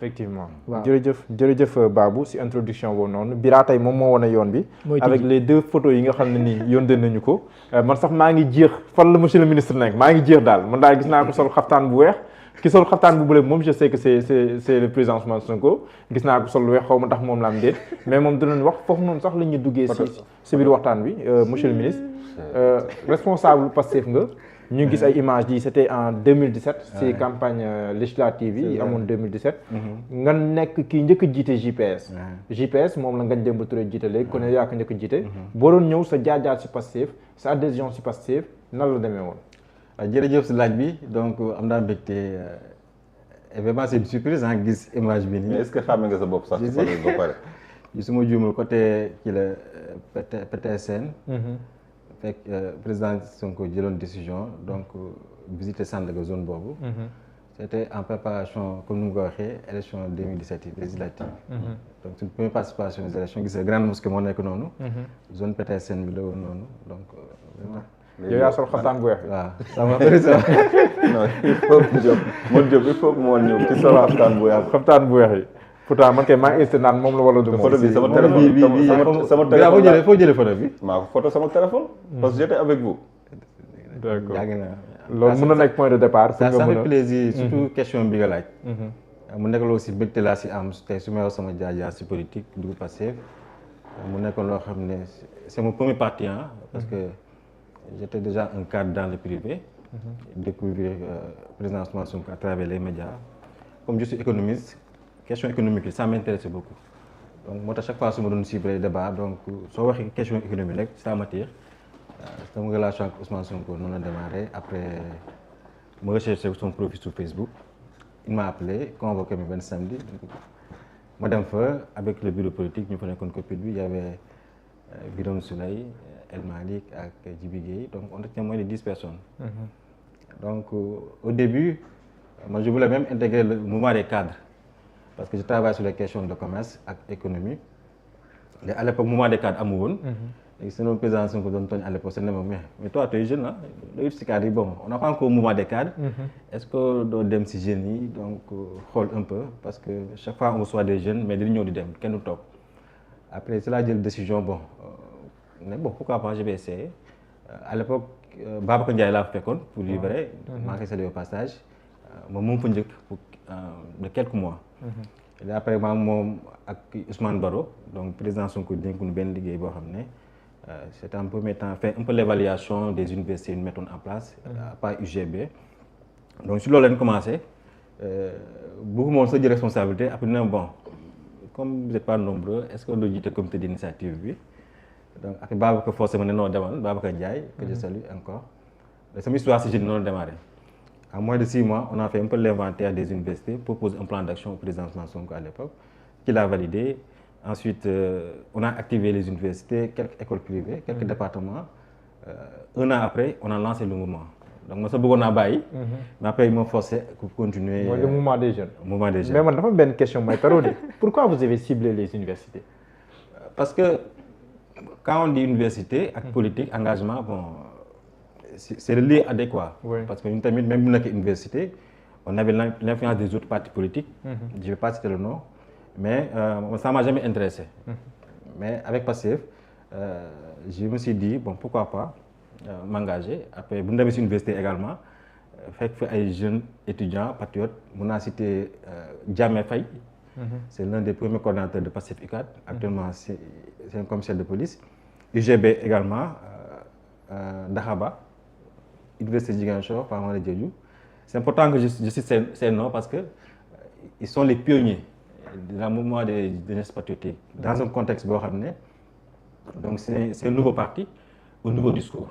effectivement waaw jërëjëf Babou si introduction boobu noonu Bira tey moom moo wane yoon bi avec les 2 photos yi nga xam ne nii yónnee nañu ko man sax maa ngi jeex fan la monsieur le ministre nekk maa ngi jeex daal man daal gis naa ko sol xaftaan bu weex ki sol xaftaan bu bleu moom je sais que c'est le président Ousmane Sonko gis naa ko sol lu weex xaw ma tax moom la am déet mais moom dinañ wax foofu noonu sax la ñuy duggee si biir waxtaan bi monsieur le ministre responsable Pastef nga ñu gis ay images yi c'était en 2017 ci campagne législative yi amoon 2017 nga nekk kii njëkk a jiite JPS moom la Ngagne Demba Touré jiite léegi kon yaa ko njëkk a jiite boo doon ñëw sa jaar-jaar ci Pastef sa adhésion ci Pastef nan la demee woon jërëjëf si laaj bi donc am naa mbégte vraiment c'est une surprise gis image bi nii. mais est-ce que xàmme nga sa bopp sax ci photo ba pare su ma juumul côté ci la PTSN fekk président Sonko jëloon décision donc visiter Sandaga zone boobu. C'était en préparation comme ni mu ko waxee élection 2017 yi législative. donc suñu première participation aux élections gis nga grande mosquée moo nekk noonu. zone PTSN bi la woon noonu donc vraiment. yow yaa sol xaftaan bu weex. waaw sama président. non il faut que Diop il faut que moo ñëw ci sol xaftaan bu weex yi. pourtant man kay maa ngi naan moom la wala du moom. photo bi sama téléphone sama téléphone foo jëlee photo bi. maa ko photo sama téléphone. parce que j'étais avec vous. d'accord yàgg na. loolu mën na nekk point de départ. ça fait plaisir surtout question bi nga laaj. mu nekk loo si mbégte laa si am tey su ma wax sama jaar-jaar si politique dugg Pastef mu nekkoon loo xam ne c'est mon premier parti parce que j'étais déjà un cadre dans le privé. Découvrir président Ousmane Sonko à travers les médias. Comme je suis économiste, question économique ça m'intéresse beaucoup. Donc moi à chaque fois su ma doon suivre débat donc soo waxee question économique rek ça m'attire. Sama relation ak Ousmane Sonko noonu la démarré après ma recherché son profil sur Facebook. Il m'a appelé convoqué ma benn samedi ma dem fa avec le bureau politique ñu fa nekkoon copine bi il y avait Birame Souleye El Malick ak Djibi Gueye donc on était moins de 10 personnes. Donc au début moi je voulais même intégrer le mouvement des cadres parce que je travaille sur les questions de commerce ak économie et à l'époque mouvement des cadres amu woon. léegi seen président Sonko doon tooñ à l'époque c'est ne ma mais toi tu es jeune là loolu si cadre yi bon on n'a pas encore mouvement des cadres. Est-ce que doo dem si jeunes yi donc xool un peu parce que chaque fois on reçoit des jeunes mais dañu ñëw di dem kenn du toog après c'est là jël décision bon. mais bon pourquoi pas je vais essayer à l'époque Babacar Ndiaye laa fekkoon pour lui vrai maa ngi koy saluer au passage moom fa njëkk pour de quelques mois et après moom ak Ousmane Baro donc président Sonko dénk nu benn liggéey boo xam ne c'était en premier temps faire un peu l'évaluation des universités ñu mettoon en place par UGB donc si loolu leen commencé bëgguma woon sa jël responsabilité après na bon comme vous êtes pas nombreux est-ce que doo jiite comité d'initiative bi donc ak Babacar forcé ma ne noo demal Babacar Ndiaye que je salue encore sama histoire si jeune noonu démarré en moins de 6 mois on a fait un peu l'inventaire des universités propose un plan d'action au président Ousmane Sonko à l'époque qui l'a validé ensuite on a activé les universités quelques écoles privées quelques départements 1 an après on a lancé le mouvement donc ma sa bëggoon naa bàyyi mais après ils m'ont forcé pour continuer mooy le mouvement des jeunes mais man dafa benn question mooy tarodi pourquoi vous avez ciblé les universités parce que quand on dit université ak politique engagement bon c'est le lien adéquat. Oui. Parce que ñun tamit même bu nekk université on avait l'influence des autres partis politiques. Je vais pas citer le nom mais ça m'a jamais intéressé. Mais avec Pastef je me suis dit bon pourquoi pas m'engager après bu ñu demee ci université également fekk fa ay jeunes étudiants patriotes mun naa citer Diamé Faye. C'est l'un des premiers coordonnateurs de Pastef UCAD. Actuellement c'est un commissaire de police. UGB également Daxaba Université Ziguinchor par Mara Diédhiou. C'est important que je cite ces noms parce que ils sont les pionniers de la mouvement des jeunesse patriotique dans un contexte boo xam ne donc c'est un nouveau parti un nouveau discours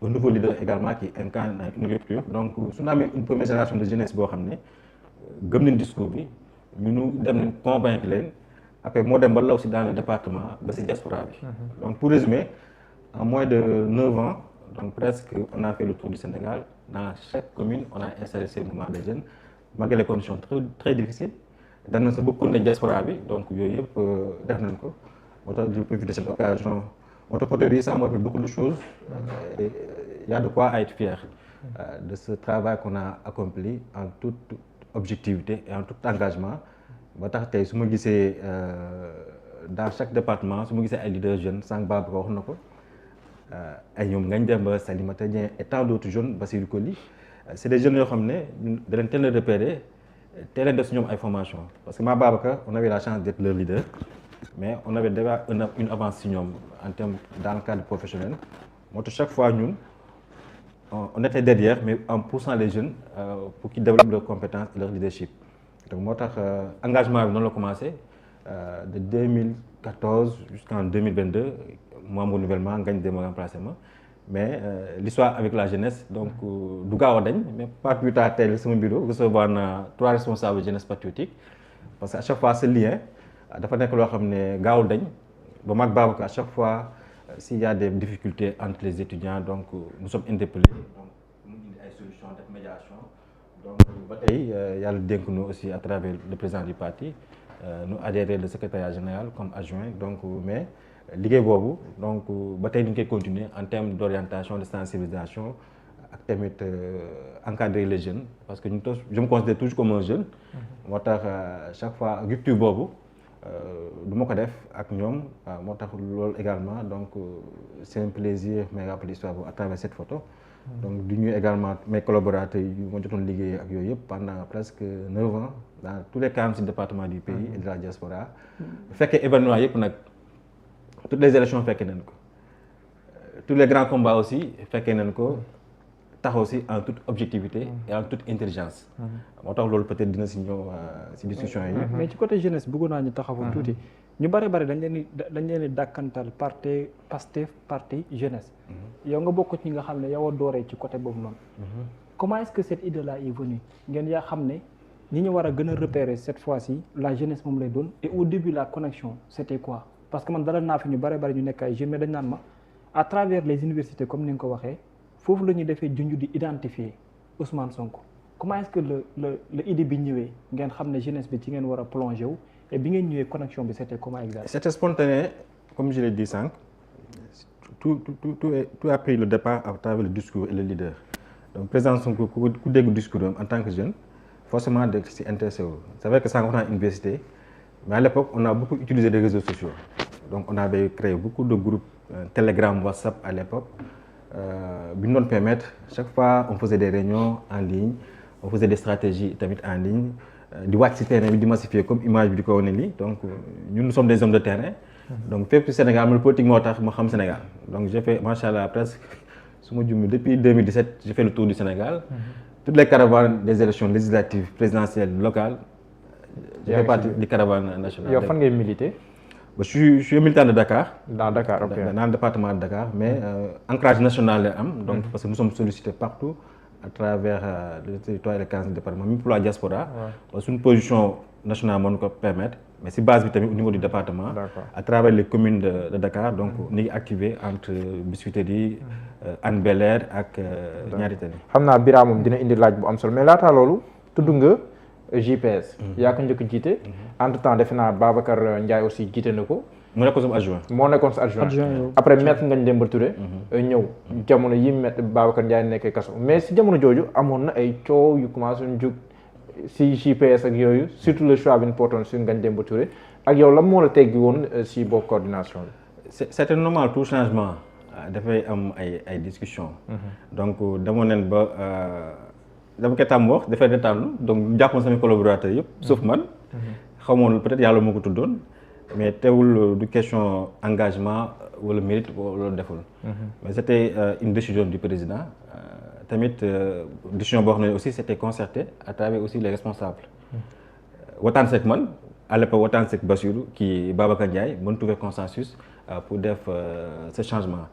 un nouveau leader également qui incarne une rupture donc su ñu amee une première génération de jeunesse boo xam ne gëm nañ discours bi ñu dem nañ convaincre leen après moo dem ba law si dans le département ba si diaspora bi donc pour résumer en moins de 9 ans donc presque on a fait le tour du Sénégal dans chaque commune on a installé ces mouvements de jeunes malgré les conditions très difficiles daan na sa beaucoup de diaspora bi donc yooyu yëpp def nañ ko moo tax je profite de cette occasion moo tax côté bi ça m'a fait beaucoup de choses et il y a de quoi être fier de ce travail qu'on a accompli en toute objectivité et en tout engagement ba tax tey su ma gisee dans chaque département su ma gisee ay leaders jeunes sànq Babacar wax na ko ay ñoom Ngagne Demba Salimata Dieng et tant d'autres jeunes Bassirou Koli c'est des jeunes yoo xam ne da leen teel a repérer teel a def si ñoom ay formation parce que ma Babacar on avait la chance d'être leur leader mais on avait déjà une avance si ñoom en termes dans le cadre professionnel moo tax chaque fois ñun on était derrière mais en poussant les jeunes pour qu'ils développent leurs compétences et leur leadership donc moo tax engagement bi noonu la commencé de 2014 jusqu'en 2022 mu am renouvellement Ngagne Demba remplacé ma mais l'histoire avec la jeunesse donc du gaaw a dañ mais pas plus tard tey sama bureau recevoir na 3 responsables jeunesse patriotique parce que à chaque fois ce lien dafa nekk loo xam ne gaawul dañ ba mag Babacar à chaque fois s'il y a des difficultés entre les étudiants donc nous sommes interpellés donc mu indi ay solutions de médiation donc ba tey yàlla dénk nu aussi à travers le président du parti nu adhéré le secrétariat général comme adjoint donc mais liggéey boobu donc ba tey ñu koy continuer en termes d'orientation de sensibilisation ak tamit encadrer les jeunes parce que je me considère toujours comme un jeune moo tax chaque fois rupture boobu du ma ko def ak ñoom moo tax loolu également donc c'est un plaisir may rappeler l'histoire à travers cette photo donc du ñuy également mes collaborateurs yu ma jotoon liggéey ak yooyu yëpp pendant presque 9 ans dans tous les 46 départements du pays et de la diaspora fekkee événement yëpp nag toutes les élections fekkee nañ ko tous les grands combats aussi fekkee nañ ko taxaw si en toute objectivité et en toute intelligence moo tax loolu peut-être dina si ñëw si discussion yi mais ci côté jeunesse bëggoon naa ñu taxawu tuuti ñu bari dañ leen di dàkkantal parti Pastef parti jeunesse yow nga bokk ci ñi nga xam ne yow a dooree ci côté boobu noonu comment est-ce que cette idée là est venue ngeen yaa xam ne ñi ñu war a gën a repérer cette fois-ci la jeunesse moom lay doon et au début la connexion c'était quoi parce que man dalal naa fi ñu bari ñu nekk ay jeunes mais dañ naan ma à travers les universités comme ni nga ko waxee foofu la ñuy defee junj di identifier Ousmane Sonko comment est-ce que le idée bi ñëwee ngeen xam ne jeunesse bi ci ngeen war a plonger wu et bi ngeen ñëwee connexion bi c'était comment exactement. C'était spontané comme je l'ai dit sànq tout a pris le départ à travers le discours et le leader donc président Sonko ku dégg discours en tant que jeune forcément de si intéressé wu c'est vrai que sànq wax naa université mais à l'époque on a beaucoup utilisé les réseaux sociaux donc on avait créé beaucoup de groupes Telegram, WhatsApp à l'époque bi ñu doon permettre chaque fois on faisait des réunions en ligne on faisait des stratégies tamit en ligne di wàcc ci terrain bi di massifier comme image bi di ko wane lii donc ñun nous sommes des hommes de terrain donc fépp ci Sénégal man politique moo tax ma xam Sénégal donc j'ai fait machallah presque su ma jummi depuis 2017 j'ai fait le tour du Sénégal toutes les caravanes des élections législatives présidentielles locales j'ai fait partie du caravane nationale. yow fan ngay militer? Je suis militant de Dakar. Dans Dakar, ok. Dans le département de Dakar, mais ancrage national la am donc parce que nous sommes sollicités partout à travers le territoire et les 15 départements même pour la diaspora. Parce que une position nationale moo ñu ko permettre mais si base bi tamit au niveau du département. À travers les communes de Dakar donc ñu ngi activé entre Biscuiterie Hann Bel-Air ak Ñaari Tali. xam naa Bira moom dina indi laaj bu am solo mais laataa loolu tudd nga JPS. yaa ko njëkk jiite. entre temps defe naa Babacar Ndiaye aussi jiite na ko. mu nekkoon sama adjoint. moo nekkoon sa adjoint. après maître Ngagne Demba Touré. ñëw jamono yi maître Babacar Ndiaye nekkee kaso mais si jamono jooju amoon na ay coow yu commencé ñu jug si JPS ak yooyu surtout le choix bi ñu portoon sur Ngagne Demba Touré ak yow lan moo la teggi woon si boobu coordination bi. c'est normal tout changement dafay am ay discussions. donc demoon nañ ba. dama koy tàmm wax dafay détaillé donc jàppoon samay collaborateurs yëpp sauf man xamoon peut-être yàlla moo ko tuddoon mais teewul du question engagement wala mérite wala deful mais c'était une décision du président tamit décision boo xam ne aussi c'était concerté à travers aussi les responsables waxtaan seeg man à l'époque waxtaan seeg Bassirou kii Babacar Ndiaye mën trouver consensus pour def ce changement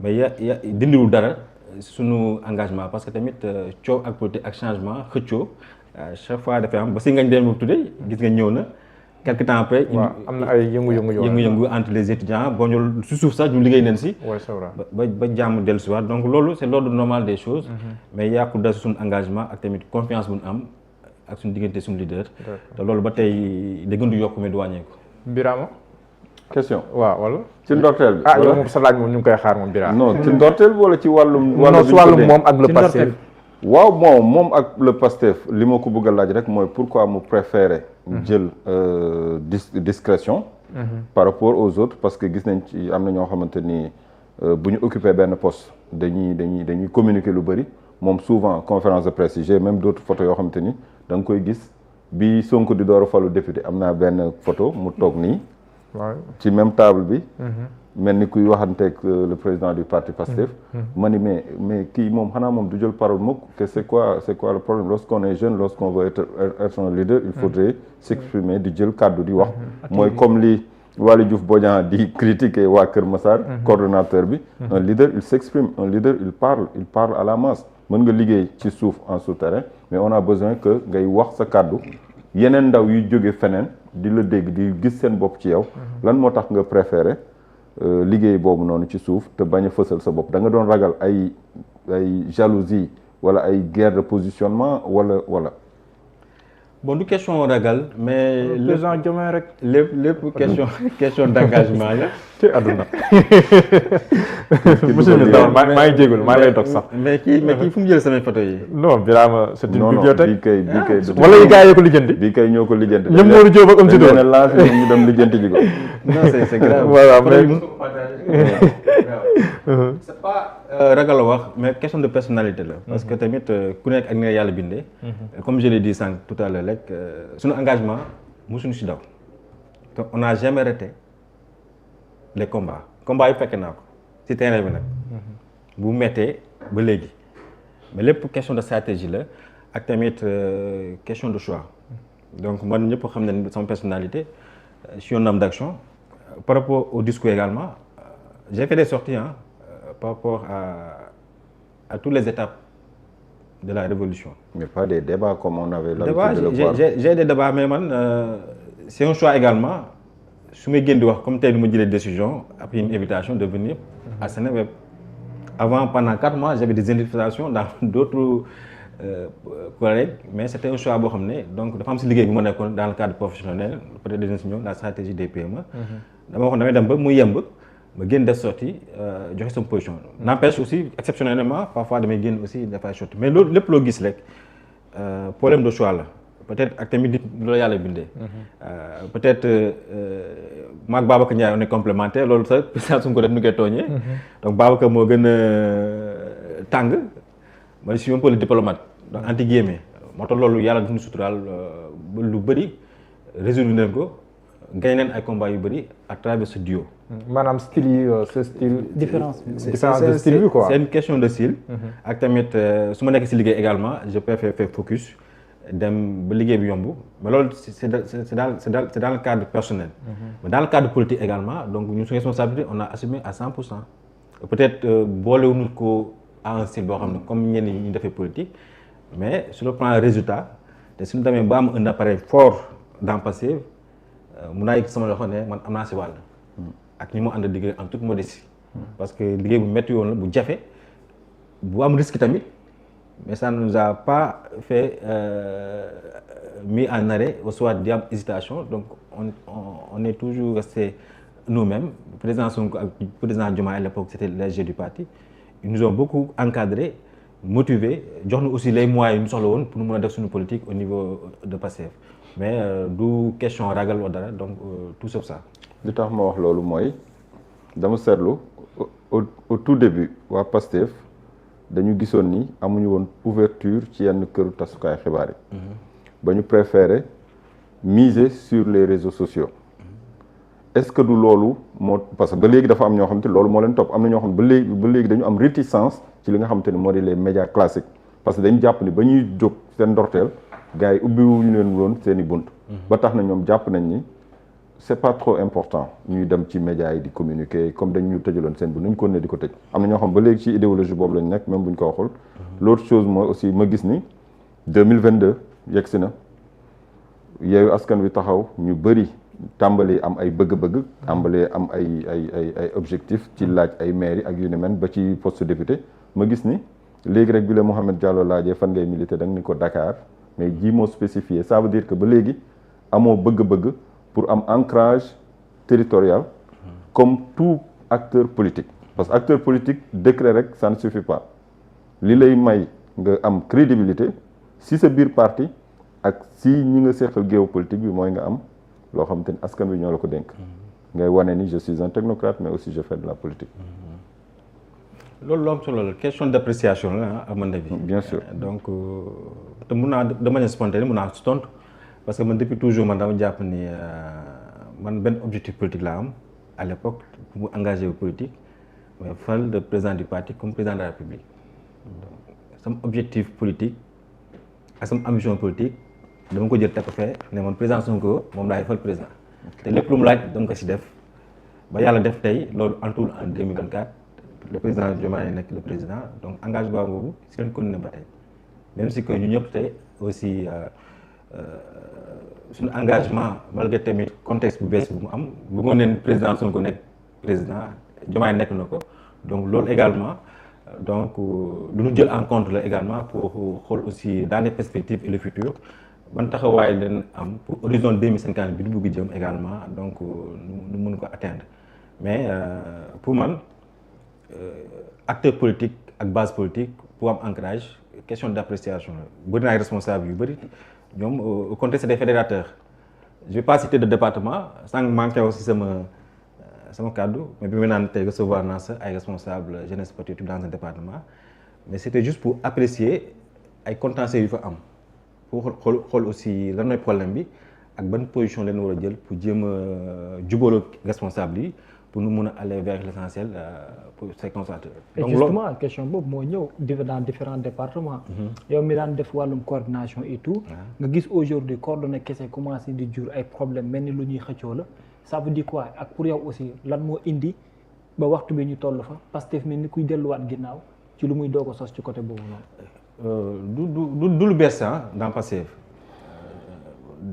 mais ya dindiwul dara suñu engagement parce que tamit coow ak politique ak changement xëccoo chaque fois dafay am ba si Ngagne Demba Touré gis nga ñëw na quelque temps après. am na ay yëngu-yëngu entre les étudiants boo ñu su suuf sax ñu liggéey nañ si. ba jàmm dellusiwaat donc loolu c'est l'ordre normal des choses. mais yàqu da suñu engagement ak tamit confiance bu ñu am ak suñu diggante suñu leader. te loolu ba tey da gën di yokk mais du wàññeeku. Birama. question waaw wala. ci ndorteel bi. yow moom sa laaj moom ñu ngi koy xaar moom Birama. non ci ndorteel wala ci wàllum. wàllum moom ak le passé. waaw bon moom ak le Pastef li ma ko bëgg a laaj rek mooy pourquoi mu préféré jël discrétion par rapport aux autres parce que gis nañ ci am na ñoo xamante ni bu ñu occupé benn poste dañuy communiquer lu bëri moom souvent conférence de presse yi j'ai même d'autres photos yoo xamante ni da nga koy gis bi Sonko di door a falu député am naa benn photo mu toog nii ci même table bi mel ni kuy waxanteeg le président du parti Pastef ma ni mais kii moom xanaa moom du jël parole mukk que c'est quoi le problème lorsqu'on est jeune lorsqu'on veut être un leader il faudrait s'exprimer di jël kàddu di wax mooy comme li Waly Diouf Bodian di critiquer waa Kër Massar coordonnateur bi un leader il s'exprime un leader il parle à la masse mën nga liggéey ci suuf en souterrain mais on a besoin que ngay wax sa kàddu yeneen ndaw yu jóge feneen di la dégg di gis seen bopp ci yow lan moo tax nga préféré liggéey boobu noonu ci suuf te bañ a fësal sa bopp da nga doon ragal ay jalousie wala ay guerre de positionnement wala bon du question ragal mais président Diomaye rek lépp question d'engagement la ci àdduna monsieur le ministre maa ngi jégalu maa ngi lay dog sax mais kii fu mu jël samay photo yi non Birama c'est une bibliothèque bii kay wala yi gars yi ko lijjanti bii kay ñoo ko lijjanti ñoom Modou Diop ak am si doon lancé ñoom ñu dem lijjanti ji ko non c'est grave voilà mais c'est pas ragal a wax mais question de personnalité la parce que tamit ku nekk ak ni yàlla bindee comme je l'ai dit sànq tout à l'heure rek suñu engagement mosuñu si daw donc on n'a jamais arrêté les combats yi fekke naa ko ci terrain bi nag bu mettee ba léegi mais lépp question de stratégie la ak tamit question de choix donc man ñëpp xam nañ sama personnalité je suis un homme d'action par rapport au discours également j'ai fait des sorties par rapport à toutes les étapes de la révolution. Mais pas des débats comme on avait l'habitude de le voir. J'ai des débats mais man c'est un choix également su may génn di wax comme tey du ma jëlee décision après une invitation de venir à Seneweb. Avant pendant 4 mois j'avais des invitations dans d'autres collègues mais c'était un choix boo xam ne donc dafa am si liggéey bi ma nekkoon dans le cadre professionnel peut-être dinañ si ñëw la stratégie des PME. dama waxoon damay dem ba mu yemb ma génn def sortie joxe sama position n'empêche aussi exceptionnellement parfois damay génn aussi dafay sortie mais loolu lépp loo gis rek problème de choix la peut-être ak tamit nit loolu yàlla bindee peut-être maag Babacar Ndiaye on est complémentaire loolu sax président Sonko def nu koy tooñee donc Babacar moo gën a tàng man je suis un peu le diplomate donc anti guillemets moo tax loolu yàlla daf ñu suturaal lu bëri résoudre nañ ko gañ leen ay combats yu bëri à travers ce duo. maanaam style yi ce style. différence bi de style bi quoi. c'est une question de style. ak tamit su ma nekk si liggéey également je préfère faire focus dem ba liggéey bi yomb mais loolu c'est dans le cadre personnel. mais dans le cadre politique également donc ñun suñu responsabilité on a assumé à 100%. peut-être boolewuñu ko à un style boo xam ne comme ñenn ñi ñu defee politique mais sur le plan résultat te suñu demee ba am un appareil fort dans Pastef mun naa yëg sama loxo ne man am naa si wàll ak ñi mu ànd liggéey en toute modestie parce que liggéey bu métti woon la bu jafe bu am risque tamit mais ça ne nous a pas fait mis en arrêt au soit di am hésitation donc on est toujours resté nous-mêmes président Sonko ak président Diomaye à l'époque c'était les jeux du parti ils nous ont beaucoup encadré motivé jox ñu aussi les moyens yu ñu soxla woon pour ñu mën a def suñu politique au niveau de Pastef mais du question ragal wala dara donc tout sauf ça. li tax ma wax loolu mooy dama seetlu au tout début waa Pastef dañu gisoon ni amuñu woon ouverture ci yenn këru tasukaay xibaar yi. ba ñu préféré miser sur les réseaux sociaux. est-ce que du loolu moo parce que ba léegi dafa am ñoo xam te loolu moo leen topp am na ñoo xam ba léegi dañu am réticence ci li nga xam te ne moo di les médias classiques parce que dañu jàpp ni ba ñuy jóg seen ndorteel gars yi ubbiwuñu leen woon seen i bunt. ba tax na ñoom jàpp nañ ni c'est pas trop important ñuy dem ci médias yi di communiquer comme dañu ñu tëjaloon seen bunt nañ ko ne di ko tëj am na ñoo xam ba léegi ci idéologie boobu lañ nekk même bu ñu ko waxul. l'autre chose mooy aussi ma gis ni 2022 yegg si na Yewwi Askan Wi taxaw ñu bëri. tàmbali am ay bëgg-bëgg tàmbali am ay objectifs ci laaj ay mairie ak yu ne men ba ci poste député ma gis ni léegi rek bi la Mouhamed Diallo laajee fan ngay militer da nga ni ko Dakar mais ji moo spécifié ça veut dire que ba léegi amoo bëgg-bëgg pour am ancrage territorial comme tout acteur politique parce que acteur politique décret rek ça ne suffit pas li lay may nga am crédibilité si sa biir parti ak si ñi nga seqal géopolitique bi mooy nga am loo xamante ni askan bi ñoo la ko dénk. ngay wane ni je suis un technocrate mais aussi je fais de la politique. loolu lu am solo la question d'appréciation la à mon avis. bien sûr donc te mun naa de manière spontanée mun naa si tontu parce que man depuis toujours man dama jàpp ni man benn objectif politique laa am à l'époque pour mu engagé wu politique mooy fal le président du parti comme président de la République donc sama objectif politique ak sama ambition politique dama ko jël teg ko fee ne man président Sonko moom laay fal président te lépp lu mu laaj dama ko si def ba yàlla def tey loolu antul en 2024 le président Diomaye nekk le président donc engagement boobu si leen continuer ba tey même si que ñu ñëpp tey aussi suñu engagement malgré tamit contexte bu bees bu mu am bëggoon neen président Sonko nekk président Diomaye nekk na ko donc loolu également donc lu ñu jël en compte la également pour xool aussi dans les perspectives et le futur ban taxawaay leen am pour horizon 2050 bi du bëgg jëm également donc ñu mën ko atteindre mais pour man acteur politique ak base politique pour am ancrage question d'appréciation la bëri na ay responsable yu bëri ñoom au contexte des fédérateurs je vais pas citer de département sànq manqué aussi sama kàddu mais bi mu naan tey recevoir naa sa ay responsable jeunesse patriotique dans un département mais c'était juste pour apprécier ay contentieux yu fa am pour xool aussi lan mooy problème bi ak ban position leen war a jël pour jéem a jubaloo responsable yi pour nu mun a aller vers l'essentiel pour ces consommateurs. donc justement question boobu moo ñëw dans différents départements. yow mi daan def wàllum coordination et tout. nga gis aujourd'hui coordonner kese commencé di jur ay problèmes mel ni lu ñuy xëccoo la ça veut dire quoi ak pour yow aussi lan moo indi ba waxtu bi ñu toll fa Pastef mel ni kuy delluwaat ginnaaw ci lu muy doog a sos ci côté boobu noonu. du lu bees dans Pastef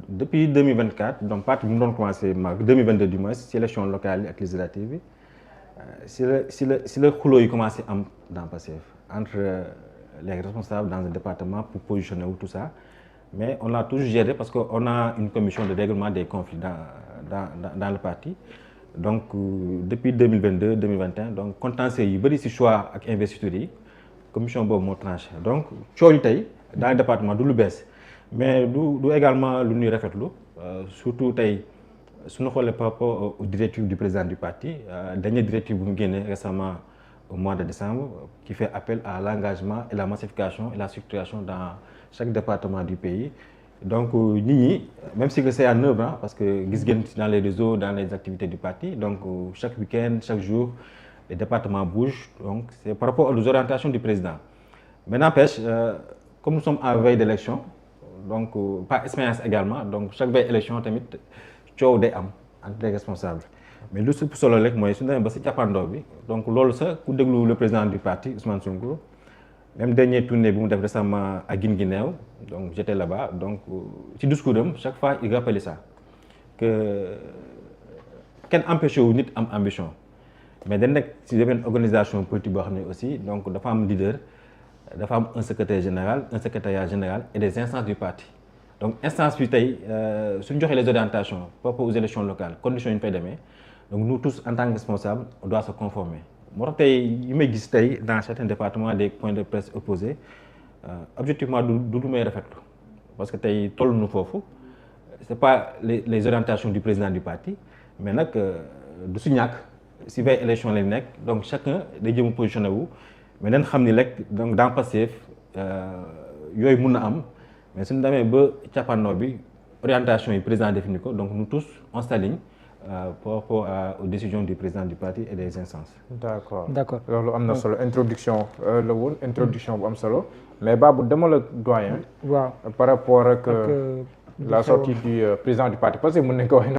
depuis 2024 donc parti bi mu doon commencé mars 2022 du moins ci élection locale yi ak législative bi si la xuloo yi commencé am dans Pastef entre les responsables dans un département pour positionner wu tout ça mais on l'a toujours géré parce que on a une commission de règlement des conflits dans le parti donc depuis 2022 2021 donc contentieux yi bëri ci choix ak investiture yi commission boobu moo tranché donc coow yi tey dans le département du lu bees mais du également lu ñuy rafetlu surtout tey suñu xoolee par rapport aux directives du président du parti dernière directive bu mu génnee récemment au mois de décembre qui fait appel à l'engagement et la massification et la structuration dans chaque département du pays donc nit ñi même si que c'est en œuvre parce que gis ngeen dans les réseaux dans les activités du parti donc chaque week-end chaque jour les départements bougent donc c'est par rapport aux orientations du président mais n'empêche comme nous sommes en veille d'élection donc par expérience également donc chaque veille élection tamit coow day am entre les responsables mais lu supp solo rek mooy su ñu demee ba si cappaandaw bi donc loolu sax ku déglu le président du parti Ousmane Sonko même dernier tournée bi mu def récemment à Guinguinéo donc j'étais là-bas donc ci discours am chaque fois il rappelle ça que kenn empêché wu nit am ambition mais dañ nekk ci benn organisation politique boo xam ne aussi donc dafa am leader dafa am un secrétaire général un secrétariat général et des instances du parti donc instance bi tey suñu joxee les orientations par rapport aux élections locales conditions yi ñu fay demee donc nous tous en tant que responsables on doit se conformer moo tax tey yi may gis tey dans certains départements des points de presse opposés objectivement du may rafetlu parce que tey toll nu foofu c'est pas les orientations du président du parti mais nag du si ñàkk si veille élection lañ nekk donc chacun day jëm positionné wu mais nañ xam ni rek donc dans Pastef yooyu mun na am mais suñu demee ba cappaandaw bi orientation yi président défini ko donc nous tous on s'aligne par rapport aux décisions du président du parti et des instances. D'accord loolu am na solo introduction la woon introduction bu am solo mais Babou demal ak doyen. waaw par rapport ak la sortie du président du parti parce que mën nañu ko wax